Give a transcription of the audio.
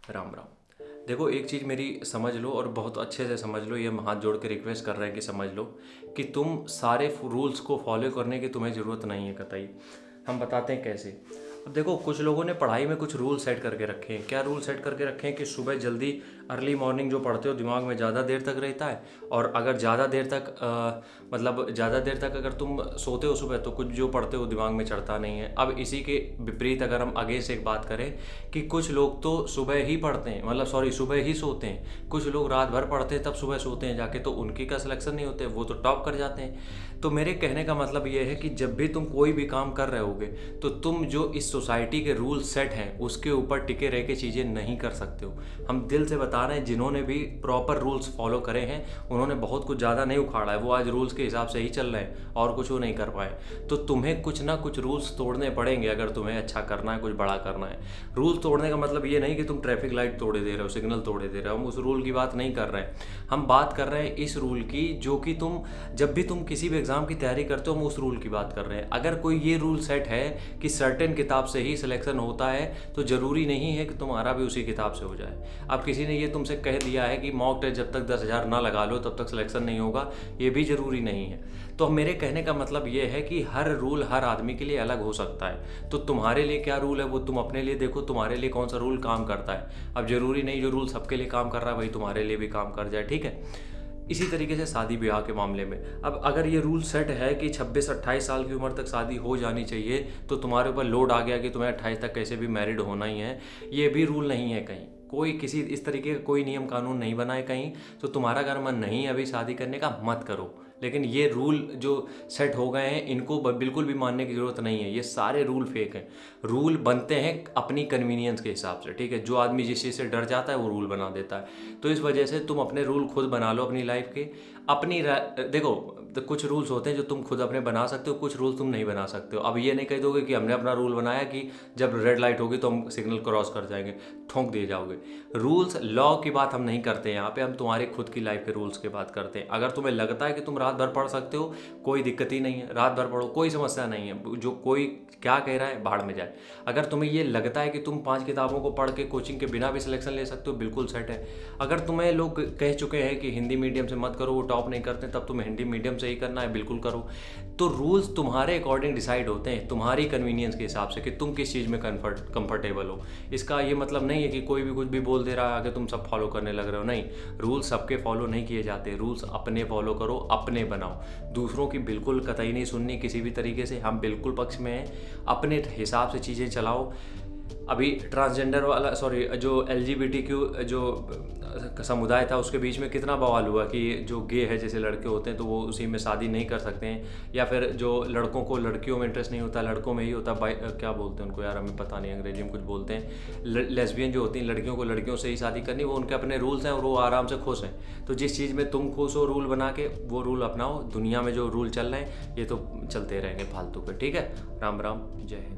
राम राम। देखो, एक चीज़ मेरी समझ लो और बहुत अच्छे से समझ लो, ये हम हाथ जोड़ के रिक्वेस्ट कर रहे हैं कि समझ लो कि तुम सारे रूल्स को फॉलो करने की तुम्हें ज़रूरत नहीं है कतई। हम बताते हैं कैसे। अब देखो, कुछ लोगों ने पढ़ाई में कुछ रूल सेट करके रखे हैं। क्या रूल सेट करके रखे हैं कि सुबह जल्दी अर्ली मॉर्निंग जो पढ़ते हो दिमाग में ज़्यादा देर तक रहता है, और अगर ज़्यादा देर तक मतलब ज़्यादा देर तक अगर तुम सोते हो सुबह तो कुछ जो पढ़ते हो दिमाग में चढ़ता नहीं है। अब इसी के विपरीत अगर हम आगे से एक बात करें कि कुछ लोग तो सुबह ही पढ़ते हैं, मतलब सॉरी सुबह ही सोते हैं, कुछ लोग रात भर पढ़ते हैं तब सुबह सोते हैं जाके, तो उनकी का सिलेक्शन नहीं होते, वो तो टॉप कर जाते हैं। तो मेरे कहने का मतलब ये है कि जब भी तुम कोई भी काम कर रहे होगे तो तुम जो इस सोसाइटी के रूल सेट हैं उसके ऊपर टिके रह के चीज़ें नहीं कर सकते हो। हम दिल से बता रहे हैं, जिन्होंने भी प्रॉपर रूल्स फॉलो करे हैं उन्होंने बहुत कुछ ज़्यादा नहीं उखाड़ा है, वो आज रूल्स के हिसाब से ही चल रहे हैं और कुछ वो नहीं कर पाए। तो तुम्हें कुछ ना कुछ रूल्स तोड़ने पड़ेंगे अगर तुम्हें अच्छा करना है, कुछ बड़ा करना है। रूल तोड़ने का मतलब ये नहीं कि तुम ट्रैफिक लाइट तोड़े दे रहे हो, सिग्नल तोड़े दे रहे हो, हम उस रूल की बात नहीं कर रहे हैं। हम बात कर रहे हैं इस रूल की जो कि तुम जब भी तुम किसी भी एग्ज़ाम की तैयारी करते हो, हम उस रूल की बात कर रहे हैं। अगर कोई ये रूल सेट है कि सर्टेन किताब से ही सिलेक्शन होता है तो ज़रूरी नहीं है कि तुम्हारा भी उसी किताब से हो जाए। अब किसी ने ये तुमसे कह दिया है कि मॉक टेस्ट जब तक 10,000 ना लगा लो तब तक सिलेक्शन नहीं होगा, ये भी ज़रूरी नहीं है। तो मेरे कहने का मतलब ये है कि हर रूल हर आदमी के लिए अलग हो सकता है। तो तुम्हारे लिए क्या रूल है वो तुम अपने लिए देखो, तुम्हारे लिए कौन सा रूल काम करता है। अब ज़रूरी नहीं जो रूल सबके लिए काम कर रहा है वही तुम्हारे लिए भी काम कर जाए, ठीक है। इसी तरीके से शादी ब्याह के मामले में, अब अगर ये रूल सेट है कि 26-28 साल की उम्र तक शादी हो जानी चाहिए, तो तुम्हारे ऊपर लोड आ गया कि तुम्हें 28 तक कैसे भी मैरिड होना ही है, ये भी रूल नहीं है कहीं। कोई किसी इस तरीके का कोई नियम कानून नहीं बनाए कहीं। तो तुम्हारा अगर मन नहीं है अभी शादी करने का, मत करो। लेकिन ये रूल जो सेट हो गए हैं इनको बिल्कुल भी मानने की ज़रूरत नहीं है। ये सारे रूल फेक हैं। रूल बनते हैं अपनी कन्वीनियंस के हिसाब से, ठीक है। जो आदमी जिस चीज़ से डर जाता है वो रूल बना देता है। तो इस वजह से तुम अपने रूल खुद बना लो अपनी लाइफ के। देखो, तो कुछ रूल्स होते हैं जो तुम खुद अपने बना सकते हो, कुछ रूल तुम नहीं बना सकते हो। अब ये नहीं कह दोगे कि हमने अपना रूल बनाया कि जब रेड लाइट होगी तो हम सिग्नल क्रॉस कर जाएंगे, ठोंक दिए जाओगे। रूल्स लॉ की बात हम नहीं करते यहाँ पे, हम तुम्हारे खुद की लाइफ के रूल्स की बात करते हैं। अगर तुम्हें लगता है कि तुम रात भर पढ़ सकते हो, कोई दिक्कत ही नहीं है, रात भर पढ़ो, कोई समस्या नहीं है। जो कोई क्या कह रहा है भाड़ में जाए। अगर तुम्हें ये लगता है कि तुम 5 किताबों को पढ़ के कोचिंग के बिना भी सिलेक्शन ले सकते हो, बिल्कुल सेट है। अगर तुम्हें लोग कह चुके हैं कि हिंदी मीडियम से मत करो, वो टॉप नहीं करते, तब तुम्हें हिंदी मीडियम से ही करना है, बिल्कुल करो। तो रूल्स तुम्हारे अकॉर्डिंग डिसाइड होते हैं, तुम्हारी कन्वीनियंस के हिसाब से कि तुम किस चीज़ में कंफर्टेबल हो। इसका ये मतलब नहीं है कि कोई भी कुछ भी बोल दे रहा है आगे तुम सब फॉलो करने लग रहे हो, नहीं। रूल्स सबके फॉलो नहीं किए जाते, रूल्स अपने फॉलो करो, अपने बनाओ। दूसरों की बिल्कुल कतई नहीं सुननी किसी भी तरीके से। हम बिल्कुल पक्ष में हैं, अपने हिसाब से चीज़ें चलाओ। अभी ट्रांसजेंडर वाला सॉरी जो LGBTQ जो समुदाय था उसके बीच में कितना बवाल हुआ कि जो गे है जैसे लड़के होते हैं तो वो उसी में शादी नहीं कर सकते हैं, या फिर जो लड़कों को लड़कियों में इंटरेस्ट नहीं होता लड़कों में ही होता, क्या बोलते हैं उनको यार, हमें पता नहीं, अंग्रेजी में कुछ बोलते हैं। लेस्बियन जो होती हैं लड़कियों को लड़कियों से ही शादी करनी, वो उनके अपने रूल्स हैं और वो आराम से खुश हैं। तो जिस चीज़ में तुम खुश हो रूल बना के वो रूल अपनाओ। दुनिया में जो रूल चल रहे हैं ये तो चलते रहेंगे फालतू के, ठीक है। राम राम, जय हिंद।